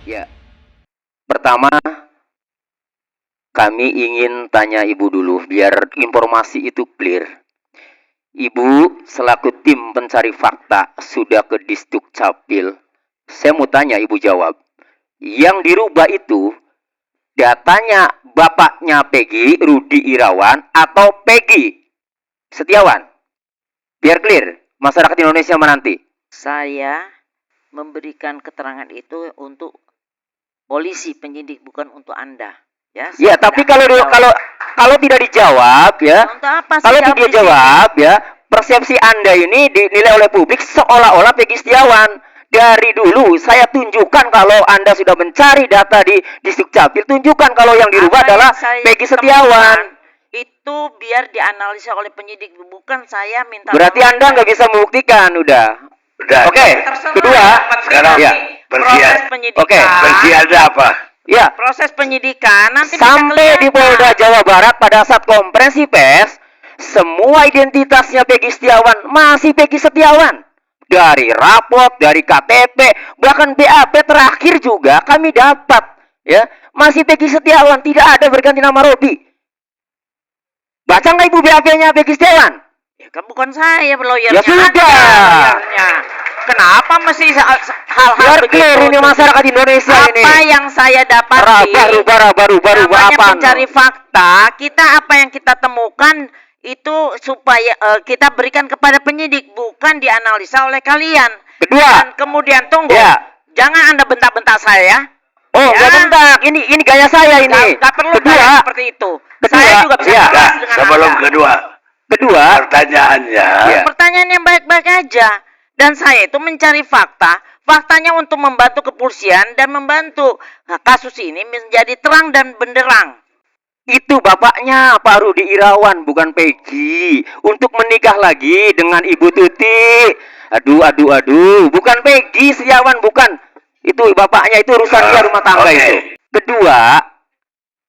Ya, pertama kami ingin tanya Ibu dulu biar informasi itu clear. Ibu selaku tim pencari fakta sudah ke Disduk Capil. Saya mau tanya Ibu jawab. Yang dirubah itu datanya bapaknya Peggy, Rudi Irawan atau Peggy Setiawan? Biar clear masyarakat Indonesia menanti. Saya memberikan keterangan itu untuk polisi penyidik, bukan untuk Anda. Ya, tapi kalau tidak dijawab ya. Untuk apa kalau tidak dijawab ya, persepsi Anda ini dinilai oleh publik seolah-olah Peggy Setiawan. Dari dulu saya tunjukkan kalau Anda sudah mencari data di Disduk Capil, tunjukkan kalau yang dirubah adalah Peggy Setiawan. Itu biar dianalisa oleh penyidik, bukan saya minta. Berarti Anda nggak bisa membuktikan, udah. Oke. Kedua, sekarang ya, proses penyidikan. Oke, versi Anda apa? Ya. Proses penyidikan nanti sampai di Polda Jawa Barat pada saat konferensi pers, semua identitasnya Peggy Setiawan masih Peggy Setiawan. Dari raport, dari KTP, bahkan BAP terakhir juga kami dapat, ya, masih Peggy Setiawan, tidak ada berganti nama Robi. Baca nggak Ibu BAP-nya Peggy Setiawan? Ya kan bukan saya, lawyernya. Ya sudah. Kenapa mesti hal-hal begitu? Ini masyarakat Indonesia apa ini. Apa yang saya dapati? Baru apa? Mencari fakta, kita apa yang kita temukan itu supaya kita berikan kepada penyidik, bukan dianalisa oleh kalian. Kedua. Dan kemudian tunggu. Ya. Jangan Anda bentak-bentak saya. Oh, nggak bentak. Ini gaya saya ini. Nggak perlu kedua, seperti itu. Kedua, saya juga bisa ya. Sebelum kedua, pertanyaannya. Ya. Pertanyaan yang baik-baik aja. Dan saya itu mencari fakta, faktanya untuk membantu kepolisian dan membantu kasus ini menjadi terang dan benderang. Itu bapaknya Pak Rudi Irawan, bukan Peggy. Untuk menikah lagi dengan Ibu Tuti. Aduh. Bukan Peggy Setiawan, bukan. Itu bapaknya, itu urusan dia rumah tangga itu. Kedua,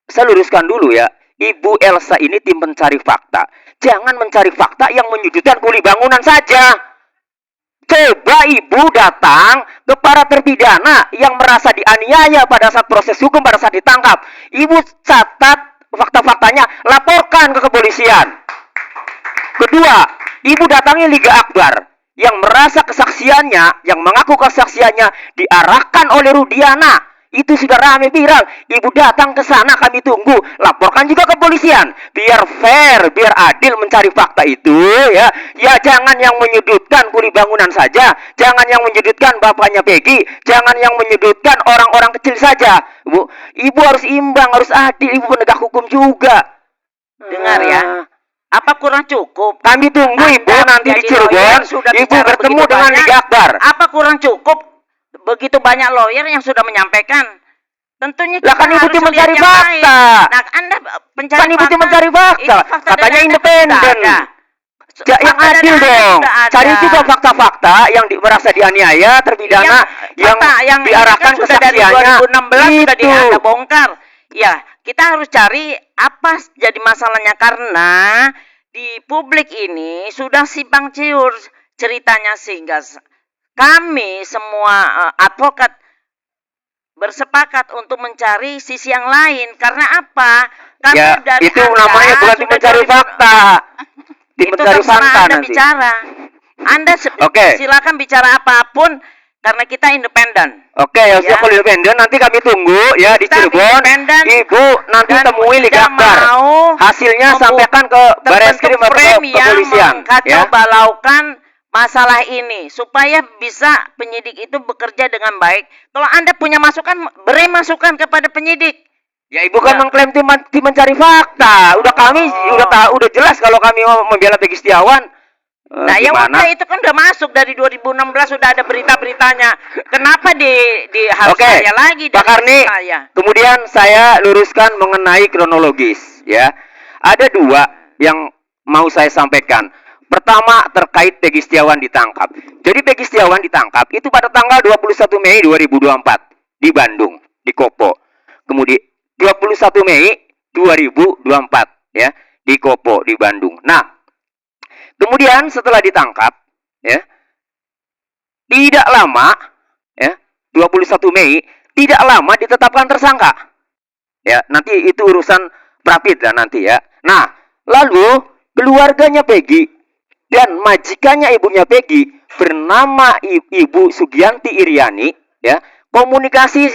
saya luruskan dulu ya. Ibu Elsa ini tim pencari fakta. Jangan mencari fakta yang menyudutkan kuli bangunan saja. Coba Ibu datang ke para terpidana yang merasa dianiaya pada saat proses hukum, pada saat ditangkap. Ibu catat fakta-faktanya, laporkan ke kepolisian. Kedua, Ibu datangi Liga Akbar yang merasa kesaksiannya, yang mengaku kesaksiannya diarahkan oleh Rudiana. Itu sudah ramai viral. Ibu datang ke sana, kami tunggu. Laporkan juga ke kepolisian. Biar fair, biar adil mencari fakta itu, ya. Ya jangan yang menyudutkan kuli bangunan saja. Jangan yang menyudutkan bapaknya Peggy. Jangan yang menyudutkan orang-orang kecil saja. Ibu harus imbang, harus adil. Ibu penegak hukum juga. Dengar ya. Apa kurang cukup? Kami tunggu Ibu nanti di Cirebon. Ibu bertemu dengan Liga Akbar. Apa kurang cukup? Begitu banyak lawyer yang sudah menyampaikan. Tentunya kita kan Ibu tim mencari fakta. Nah, Anda pencari kan Ibu tim mencari fakta. Katanya independen. Yang adil dong. Cari juga fakta-fakta yang merasa dianiaya, terpidana, yang diarahkan kesaksiannya. 2016 sudah Anda bongkar. Ya, kita harus cari apa jadi masalahnya, karena di publik ini sudah simpang siur ceritanya, sehingga kami semua advokat bersepakat untuk mencari sisi yang lain. Karena apa? Kami ya, dari itu Anda namanya bukan tim mencari fakta. Tim mencari fakta Anda nanti. Bicara. Anda silakan bicara apapun, karena kita independen. Oke, ya siap independen. Nanti kami tunggu ya di Cirebon. Ibu nanti temui Liga Akbar. Hasilnya sampaikan ke Bareskrim atau kepolisian. Ya. Balaukan masalah ini supaya bisa penyidik itu bekerja dengan baik. Kalau Anda punya masukan, beri masukan kepada penyidik. Ya Ibu kan mengklaim tim mencari fakta. Udah jelas kalau kami mau membela Peggy Setiawan. Nah, yang udah itu kan udah masuk dari 2016, sudah ada berita-beritanya. Kenapa harus saya lagi? Pak Karni, kemudian saya luruskan mengenai kronologis ya. Ada dua yang mau saya sampaikan. Pertama terkait Peggy Setiawan ditangkap. Jadi Peggy Setiawan ditangkap itu pada tanggal 21 Mei 2024 di Bandung, di Kopo. Kemudian 21 Mei 2024 ya, di Kopo di Bandung. Nah, kemudian setelah ditangkap, ya, tidak lama, ya, 21 Mei, tidak lama ditetapkan tersangka. Ya, nanti itu urusan Prapit lah nanti ya. Nah, lalu keluarganya Peggy dan majikannya ibunya Peggy bernama Ibu Sugianti Iriani, ya, komunikasi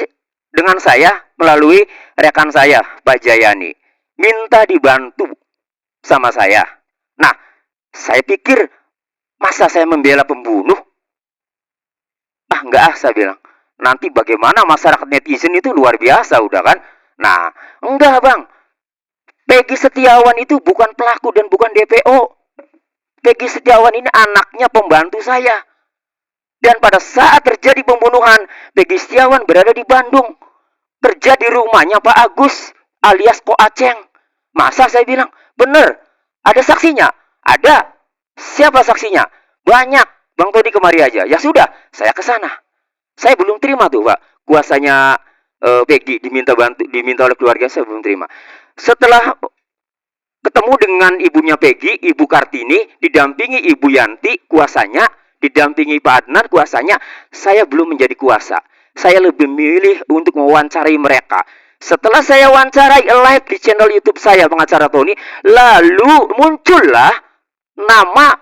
dengan saya melalui rekan saya Pak Jayani, minta dibantu sama saya. Nah, saya pikir masa saya membela pembunuh? Enggak, saya bilang. Nanti bagaimana masyarakat netizen itu luar biasa udah kan. Nah, enggak bang, Peggy Setiawan itu bukan pelaku dan bukan DPO. Peggy Setiawan ini anaknya pembantu saya. Dan pada saat terjadi pembunuhan, Peggy Setiawan berada di Bandung. Kerja di rumahnya Pak Agus alias Ko Aceng. Masa saya bilang, bener, ada saksinya? Ada. Siapa saksinya? Banyak. Bang Todi kemari aja. Ya sudah, saya ke sana. Saya belum terima tuh Pak. Kuasanya Peggy diminta oleh keluarga, saya belum terima. Setelah ketemu dengan ibunya Peggy, Ibu Kartini, didampingi Ibu Yanti, kuasanya, didampingi Pak Adnan, kuasanya, saya belum menjadi kuasa. Saya lebih memilih untuk mewawancarai mereka. Setelah saya wawancarai live di channel YouTube saya, Pengacara Tony, lalu muncullah nama-nama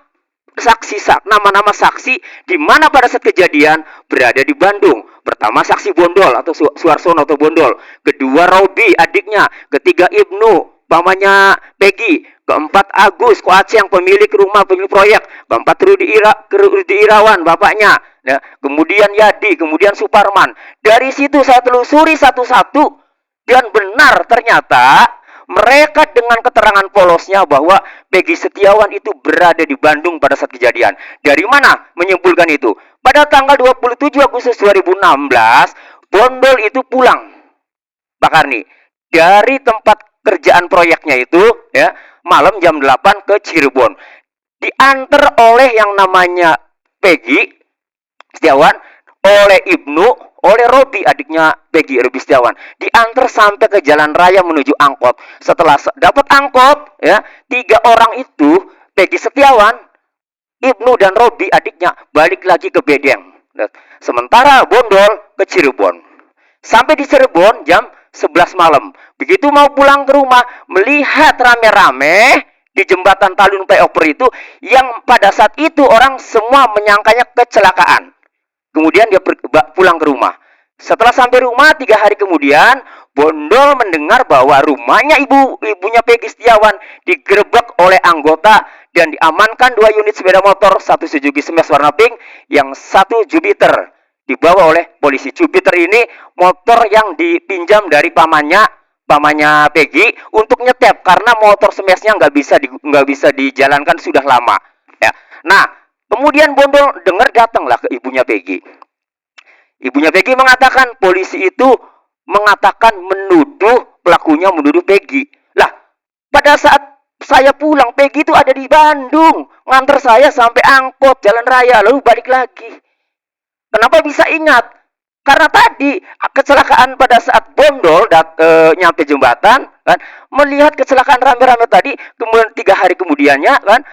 saksi di mana pada saat kejadian berada di Bandung. Pertama saksi Bondol atau Suarsono atau Bondol, kedua Robi adiknya, ketiga Ibnu pamannya Peggy, keempat Agus Ko Aceng pemilik rumah, pemilik proyek, keempat Rudi Irawan bapaknya, ya, kemudian Yadi, kemudian Suparman. Dari situ saya telusuri satu-satu dan benar ternyata mereka dengan keterangan polosnya bahwa Peggy Setiawan itu berada di Bandung pada saat kejadian. Dari mana menyimpulkan itu? Pada tanggal 27 Agustus 2016, Bondol itu pulang, Pak Karni, dari tempat kerjaan proyeknya itu, ya, malam jam 8 ke Cirebon. Diantar oleh yang namanya Peggy Setiawan, oleh Ibnu, oleh Robi adiknya Peggy, Robi Setiawan, diantar sampai ke jalan raya menuju angkot. Setelah dapat angkot, ya, 3 orang itu, Peggy Setiawan, Ibnu dan Robi adiknya balik lagi ke Bedeng. Sementara Bondol ke Cirebon. Sampai di Cirebon jam 11 malam. Begitu mau pulang ke rumah, melihat rame-rame di jembatan Talun Flyover itu, yang pada saat itu orang semua menyangkanya kecelakaan. Kemudian dia pulang ke rumah. Setelah sampai rumah 3 hari kemudian, Bondol mendengar bahwa rumahnya ibunya Peggy Setiawan digerebek oleh anggota dan diamankan 2 unit sepeda motor, 1 Suzuki Smash warna pink, yang 1 Jupiter dibawa oleh polisi. Jupiter ini motor yang dipinjam dari pamannya Peggy untuk nyetep karena motor Smashnya nggak bisa dijalankan sudah lama. Ya. Nah, kemudian Bondol dengar, datanglah ke ibunya Peggy. Ibunya Peggy mengatakan polisi itu mengatakan pelakunya menuduh Peggy. Lah, pada saat saya pulang Peggy itu ada di Bandung, nganter saya sampai angkot jalan raya lalu balik lagi. Kenapa bisa ingat? Karena tadi kecelakaan pada saat Bondol nyampe jembatan, kan, melihat kecelakaan rame-rame tadi, kemudian 3 hari kemudiannya, kan,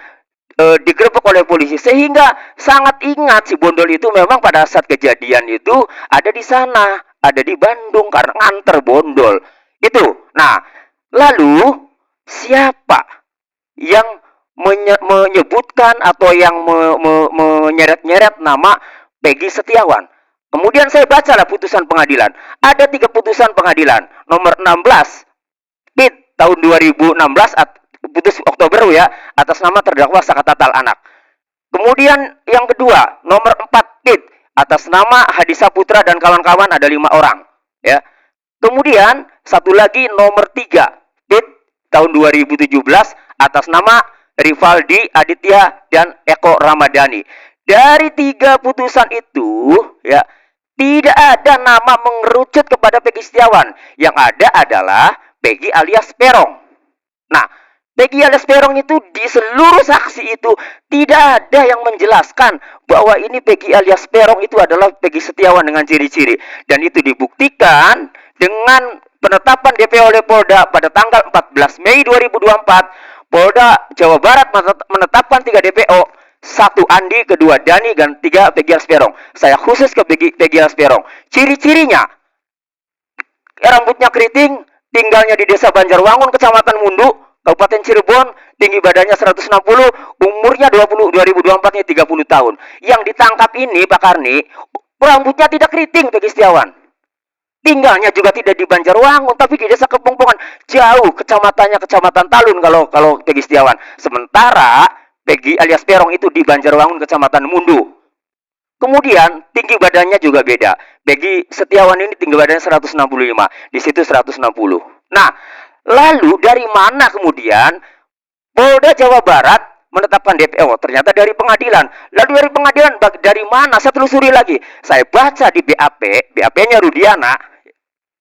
digerebek oleh polisi, sehingga sangat ingat si Bondol itu memang pada saat kejadian itu ada di sana, ada di Bandung karena nganter Bondol itu. Nah, lalu siapa yang menyebutkan atau yang menyeret-nyeret nama Peggy Setiawan? Kemudian saya bacalah putusan pengadilan. Ada 3 putusan pengadilan. Nomor 16 PIT tahun 2016 putus Oktober ya, atas nama terdakwa Saka Tatal anak. Kemudian yang kedua, nomor 4 PIT atas nama Hadi Saputra dan kawan-kawan, ada 5 orang, ya. Kemudian satu lagi nomor 3 PIT tahun 2017 atas nama Rivaldi Aditya dan Eko Ramadhani. Dari 3 putusan itu, ya, tidak ada nama mengerucut kepada Peggy Setiawan. Yang ada adalah Peggy alias Perong. Nah, Peggy alias Perong itu di seluruh saksi itu tidak ada yang menjelaskan bahwa ini Peggy alias Perong itu adalah Peggy Setiawan dengan ciri-ciri. Dan itu dibuktikan dengan penetapan DP oleh Polda pada tanggal 14 Mei 2024 Polda Jawa Barat menetapkan 3 DPO, 1 Andi, kedua Dani, dan 3 Peggy Peron. Saya khusus ke Peggy Peron. Ciri-cirinya, rambutnya keriting, tinggalnya di Desa Banjarwangun, Kecamatan Mundu, Kabupaten Cirebon, tinggi badannya 160, umurnya 2024-nya 30 tahun. Yang ditangkap ini Pak Karni, rambutnya tidak keriting Peggy Setiawan. Tinggalnya juga tidak di Banjarwangun, tapi di Desa Kepongpongan, jauh kecamatannya Kecamatan Talun kalau Peggy Setiawan. Sementara Peggy alias Peron itu di Banjarwangun, Kecamatan Mundu. Kemudian tinggi badannya juga beda. Peggy Setiawan ini tinggi badannya 165, di situ 160. Nah, lalu dari mana kemudian Polda Jawa Barat menetapkan DPO? Ternyata dari pengadilan. Lalu dari pengadilan dari mana? Saya telusuri lagi. Saya baca di BAP-nya Rudiana,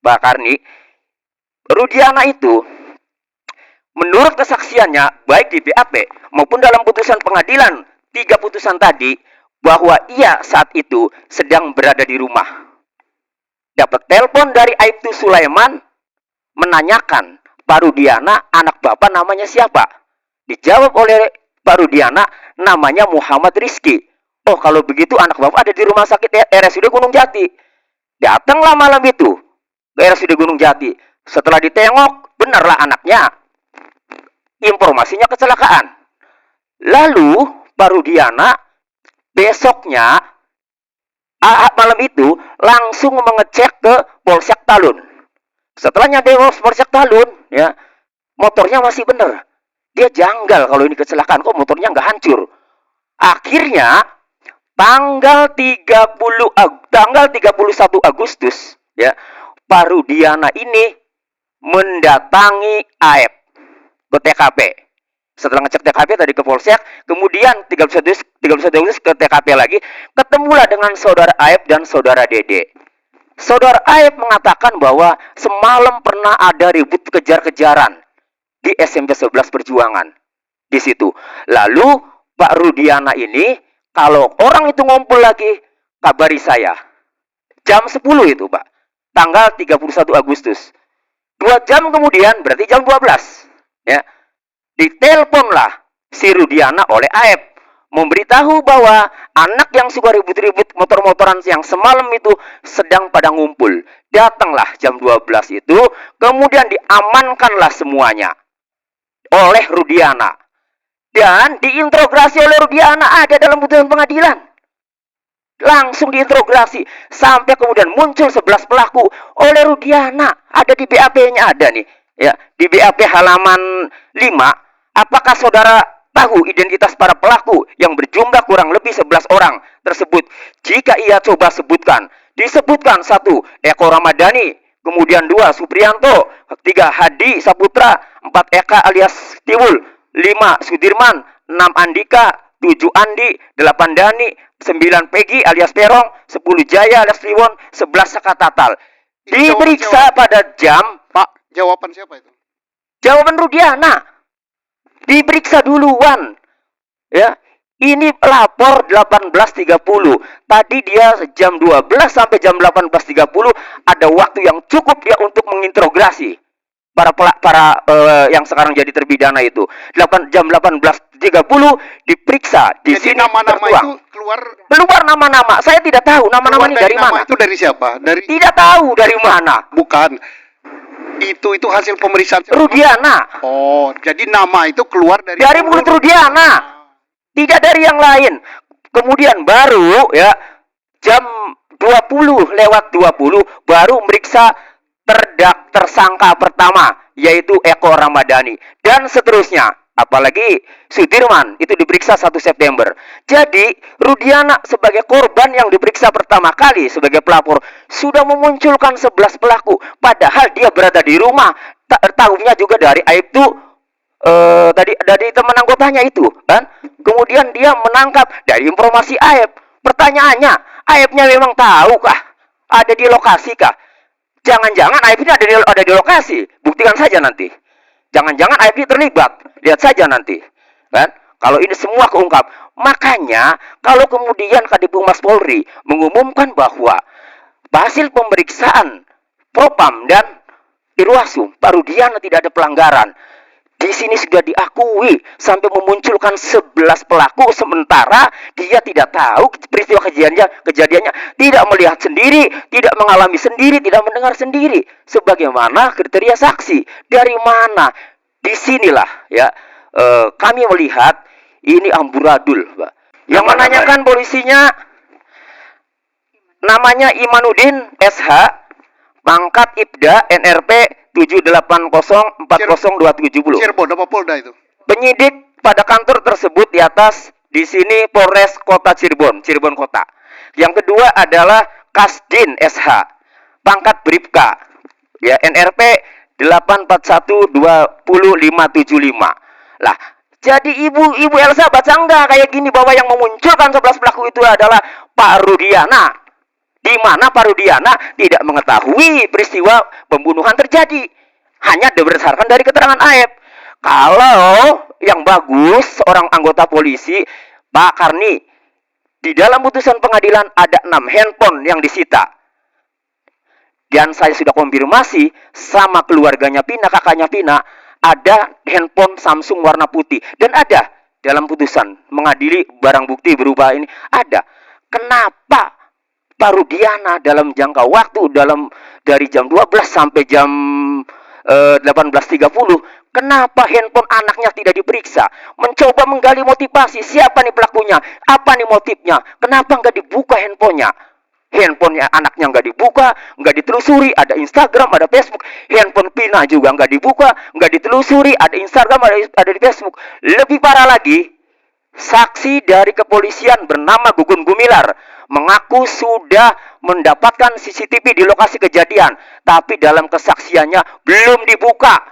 Pak Karni. Rudiana itu menurut kesaksiannya baik di BAP maupun dalam putusan pengadilan 3 putusan tadi, bahwa ia saat itu sedang berada di rumah. Dapat telepon dari Aibtu Sulaiman menanyakan, Pak Rudiana, anak bapak namanya siapa? Dijawab oleh Pak Rudiana, namanya Muhammad Rizki. Oh, kalau begitu anak bapak ada di rumah sakit RSUD Gunung Jati. Datanglah malam itu ke RSUD Gunung Jati. Setelah ditengok, benarlah anaknya. Informasinya kecelakaan. Lalu Pak Rudiana besoknya malam itu langsung mengecek ke Polsek Talun. Setelah nyampe Polsek Talun, ya, motornya masih benar. Dia janggal kalau ini kecelakaan, kok motornya nggak hancur. Akhirnya tanggal 31 Agustus, ya, Pak Rudiana ini mendatangi AF ke TKP. Setelah ngecek TKP tadi ke Polsek, kemudian 31 Agustus ke TKP lagi, ketemulah dengan saudara Aib dan saudara Dede. Saudara Aib mengatakan bahwa semalam pernah ada ribut kejar-kejaran di SMP 11 Perjuangan. Di situ. Lalu Pak Rudiana ini, kalau orang itu ngumpul lagi, kabari saya. Jam 10 itu, Pak. Tanggal 31 Agustus. 2 jam kemudian, berarti jam 12. Ya. Diteleponlah si Rudiana oleh Aib, memberitahu bahwa anak yang suka ribut-ribut motor-motoran yang semalam itu sedang pada ngumpul. Datanglah jam 12 itu, kemudian diamankanlah semuanya oleh Rudiana. Dan diinterogasi oleh Rudiana, ada dalam putusan pengadilan. Langsung diinterogasi sampai kemudian muncul 11 pelaku oleh Rudiana. Ada di BAP-nya, ada nih. Ya, di BAP halaman 5. Apakah saudara tahu identitas para pelaku yang berjumlah kurang lebih 11 orang tersebut? Jika ia coba sebutkan, disebutkan 1 Eko Ramadhani, kemudian 2 Supriyanto, 3 Hadi Saputra, 4 Eka alias Tiwul, 5 Sudirman, 6 Andika, 7 Andi, 8 Dani, 9 Peggy alias Perong, 10 Jaya alias Kliwon, 11 Sakatatal. Diperiksa pada jam, Pak, jawaban siapa itu? jawaban Rudiana. Diperiksa duluan. Ya. Ini lapor 18.30. Tadi dia jam 12 sampai jam 18.30 ada waktu yang cukup dia untuk menginterogasi para yang sekarang jadi terpidana itu. Jam 18.30 diperiksa. Di Jadi sini nama-nama itu keluar nama-nama. Saya tidak tahu nama-nama ini dari mana. Itu dari siapa? Dari Tidak tahu dari mana. bukan. Itu hasil pemeriksaan siapa? Rudiana. Oh, jadi nama itu keluar dari Mulut Rudiana. Tidak dari yang lain. Kemudian baru ya jam 20 lewat 20 baru meriksa tersangka pertama, yaitu Eko Ramadhani, dan seterusnya. Apalagi Sudirman itu diperiksa 1 September. Jadi Rudiana sebagai korban yang diperiksa pertama kali sebagai pelapor sudah memunculkan 11 pelaku, padahal dia berada di rumah. Tahunya juga dari Aibtu dari teman anggotanya itu kan. Kemudian dia menangkap dari informasi Aib. Pertanyaannya, Aibnya memang tahu kah? Ada di lokasi kah? Jangan-jangan Aib ini ada di lokasi. Buktikan saja nanti. Jangan-jangan Aib ini terlibat. Lihat saja nanti. Kan? Kalau ini semua keungkap. Makanya kalau kemudian Kadiphumas Polri mengumumkan bahwa hasil pemeriksaan Propam dan Irwasum Pak Rudiana tidak ada pelanggaran, Di sini sudah diakui sampai memunculkan 11 pelaku, sementara dia tidak tahu peristiwa kejadiannya, tidak melihat sendiri, tidak mengalami sendiri, tidak mendengar sendiri. Sebagaimana kriteria saksi. Dari mana? Disinilah ya kami melihat ini amburadul, Pak. Yang menanyakan polisinya namanya Imanuddin SH, pangkat Ibda NRP 780402770. Cirebon apa Polda itu? Penyidik pada kantor tersebut di atas, di sini Polres Kota Cirebon, Cirebon Kota. Yang kedua adalah Kasdin SH, pangkat Bribka, ya NRP 8412055. Lah, jadi Ibu Elsa baca enggak kayak gini bahwa yang memunculkan 11 pelaku itu adalah Pak Rudiana. Di mana Pak Rudiana tidak mengetahui peristiwa pembunuhan terjadi. Hanya berdasarkan dari keterangan Aep. Kalau yang bagus, seorang anggota polisi, Pak Karni, di dalam putusan pengadilan ada 6 handphone yang disita. Dan saya sudah konfirmasi sama keluarganya Pina, kakaknya Pina, ada handphone Samsung warna putih. Dan ada dalam putusan mengadili barang bukti berupa ini. Ada. Kenapa Pak Rudiana dalam jangka waktu dari jam 12 sampai jam 18.30, kenapa handphone anaknya tidak diperiksa? Mencoba menggali motivasi, siapa nih pelakunya? Apa nih motifnya? Kenapa nggak dibuka handphonenya? Handphonenya anaknya nggak dibuka, nggak ditelusuri, ada Instagram, ada Facebook. Handphone Pina juga nggak dibuka, nggak ditelusuri, ada Instagram, ada di Facebook. Lebih parah lagi, saksi dari kepolisian bernama Gugun Gumilar mengaku sudah mendapatkan CCTV di lokasi kejadian, tapi dalam kesaksiannya belum dibuka.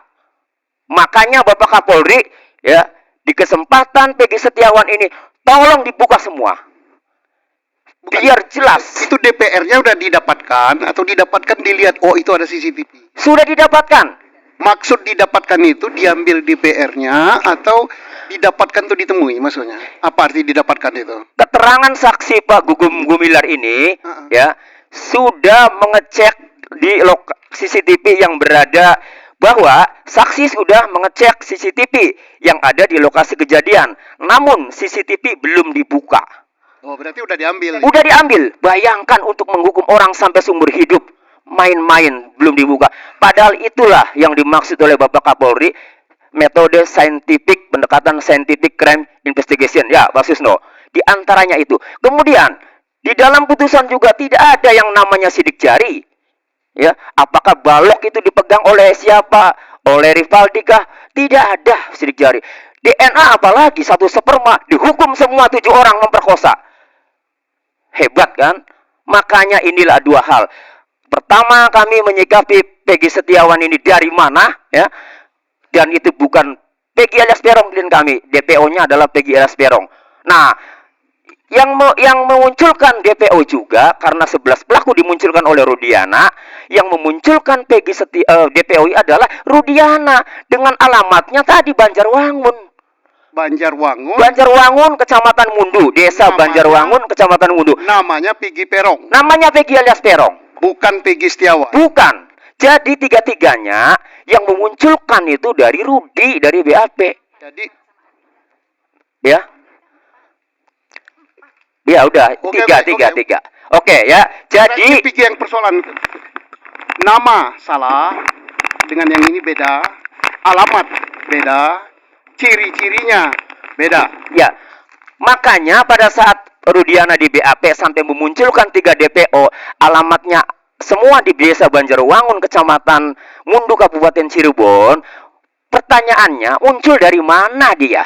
Makanya Bapak Kapolri, ya, di kesempatan Peggy Setiawan ini, tolong dibuka semua. Biar jelas. Itu DPR-nya udah didapatkan atau didapatkan dilihat, oh itu ada CCTV? Sudah didapatkan. Maksud didapatkan itu diambil DPR-nya atau didapatkan tuh ditemui maksudnya? Apa arti didapatkan itu? Keterangan saksi Pak Gugum Gumilar ini ya sudah mengecek di CCTV yang berada, bahwa saksi sudah mengecek CCTV yang ada di lokasi kejadian. Namun CCTV belum dibuka. Oh, berarti udah diambil. Udah diambil. Bayangkan untuk menghukum orang sampai seumur hidup, main-main belum dibuka. Padahal itulah yang dimaksud oleh Bapak Kapolri, metode scientific, pendekatan scientific crime investigation. Ya, Pak Susno. Di antaranya itu. Kemudian, di dalam putusan juga tidak ada yang namanya sidik jari. Ya, apakah balok itu dipegang oleh siapa? Oleh Rivaldi kah? Tidak ada sidik jari. DNA apalagi satu sperma, dihukum semua 7 orang memperkosa. Hebat kan? Makanya inilah 2 hal. Pertama, kami menyikapi Peggy Setiawan ini dari mana, ya? Dan itu bukan Peggy alias Peron klien kami. DPO-nya adalah Peggy alias Peron. Nah, yang memunculkan DPO juga karena 11 pelaku dimunculkan oleh Rudiana, yang memunculkan Peggy DPO adalah Rudiana dengan alamatnya tadi Banjarwangun. Banjarwangun, Kecamatan Mundu, Desa Banjarwangun, Kecamatan Mundu. Namanya Peggy Perong. Namanya Peggy alias Perong. Bukan Peggy Setiawan. Bukan. Jadi 3-tiganya yang memunculkan itu dari Rudi, dari BAP. Jadi, ya. Ya udah, Oke, tiga. Oke ya. Jadi Peggy yang persoalan nama salah, dengan yang ini beda, alamat beda, ciri-cirinya beda. ya, makanya pada saat Rudiana di BAP sampai memunculkan 3 DPO, alamatnya semua di Desa Banjarwangun, Kecamatan Mundu, Kabupaten Cirebon. Pertanyaannya, muncul dari mana dia?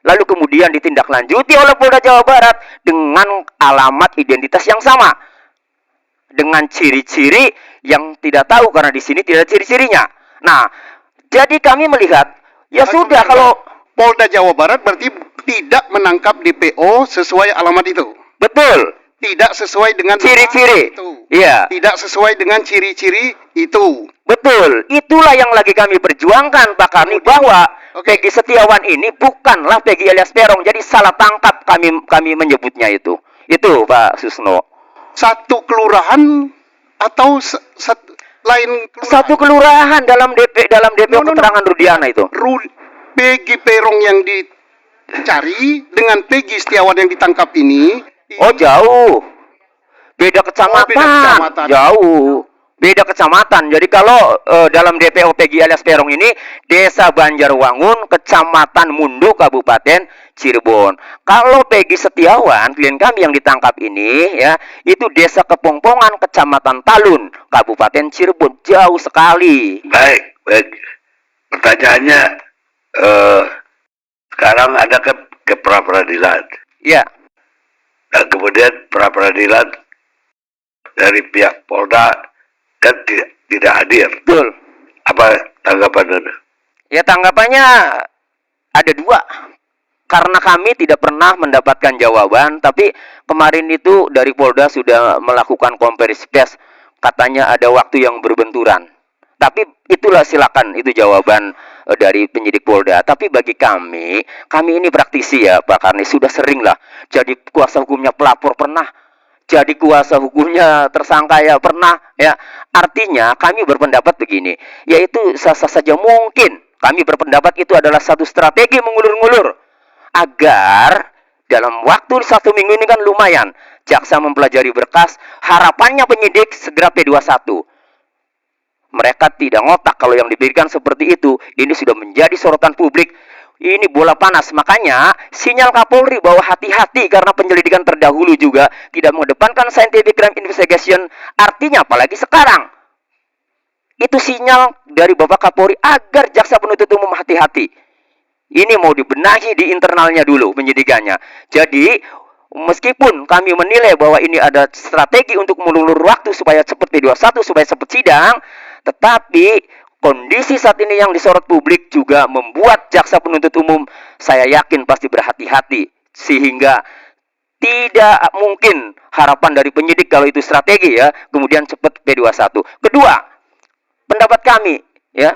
Lalu kemudian ditindaklanjuti oleh Polda Jawa Barat dengan alamat identitas yang sama, dengan ciri-ciri yang tidak tahu karena di sini tidak ada ciri-cirinya. Nah, jadi kami melihat, ya sudah, kalau Polda Jawa Barat berarti tidak menangkap DPO sesuai alamat itu. betul Tidak sesuai dengan ciri-ciri, itu. iya, Tidak sesuai dengan ciri-ciri itu. betul. Itulah yang lagi kami perjuangkan, Pak Karni, bahwa Peggy Setiawan ini bukanlah Peggy alias Perong. Jadi salah tangkap kami menyebutnya itu. Itu Pak Susno. Satu kelurahan atau lain kelurahan? Satu kelurahan dalam DPO keterangan Rudiana itu. Peggy Peron yang dicari dengan Peggy Setiawan yang ditangkap ini. Oh, jauh. Beda kecamatan. beda kecamatan. Jauh. Beda kecamatan. Jadi kalau dalam DPO Peggy alias Peron ini Desa Banjarwangun, Kecamatan Mundu, Kabupaten Cirebon. Kalau Peggy Setiawan, klien kami yang ditangkap ini ya, itu Desa Kepongpongan, Kecamatan Talun, Kabupaten Cirebon. Jauh sekali. Baik, baik. Pertanyaannya, sekarang ada ke pra-peradilan. Ya. Dan kemudian pra-peradilan dari pihak Polda kan tidak hadir. Betul. Apa tanggapan Anda? Ya, tanggapannya ada dua. Karena kami tidak pernah mendapatkan jawaban, tapi kemarin itu dari Polda sudah melakukan konferensi pers, katanya ada waktu yang berbenturan. Tapi itulah, silakan, itu jawaban dari penyidik Polda. Tapi bagi kami ini praktisi ya Pak Karni, sudah sering lah jadi kuasa hukumnya pelapor, pernah jadi kuasa hukumnya tersangka ya pernah ya. Artinya kami berpendapat begini, yaitu sah-sah saja mungkin kami berpendapat itu adalah satu strategi mengulur-ngulur agar dalam waktu 1 minggu ini kan lumayan jaksa mempelajari berkas, harapannya penyidik segera P21. Mereka tidak ngotak kalau yang diberikan seperti itu. Ini sudah menjadi sorotan publik. Ini bola panas. Makanya sinyal Kapolri bahwa hati-hati karena penyelidikan terdahulu juga tidak mengedepankan scientific crime investigation. Artinya apalagi sekarang. Itu sinyal dari Bapak Kapolri agar jaksa penuntut umum hati-hati. Ini mau dibenahi di internalnya dulu penyidikannya. Jadi meskipun kami menilai bahwa ini ada strategi untuk mengulur waktu supaya cepat P21, supaya cepat sidang, tetapi kondisi saat ini yang disorot publik juga membuat jaksa penuntut umum, saya yakin pasti berhati-hati, sehingga tidak mungkin harapan dari penyidik kalau itu strategi ya, kemudian cepat P21. Kedua, pendapat kami ya,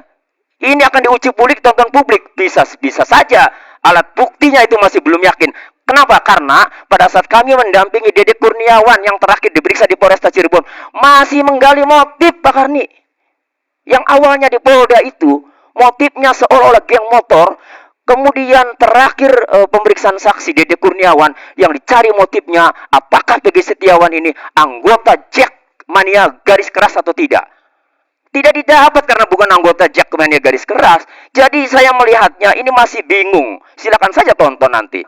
ini akan diuji publik, tonton publik, bisa saja alat buktinya itu masih belum yakin. Kenapa? Karena pada saat kami mendampingi Dede Kurniawan yang terakhir diperiksa di Polresta Cirebon, masih menggali motif Pak Karni. Yang awalnya di Polda itu motifnya seolah-olah geng motor, kemudian terakhir pemeriksaan saksi Dede Kurniawan yang dicari motifnya apakah Peggy Setiawan ini anggota Jack Mania garis keras atau tidak. Tidak didapat karena bukan anggota Jack Mania garis keras. Jadi saya melihatnya ini masih bingung. Silakan saja tonton nanti.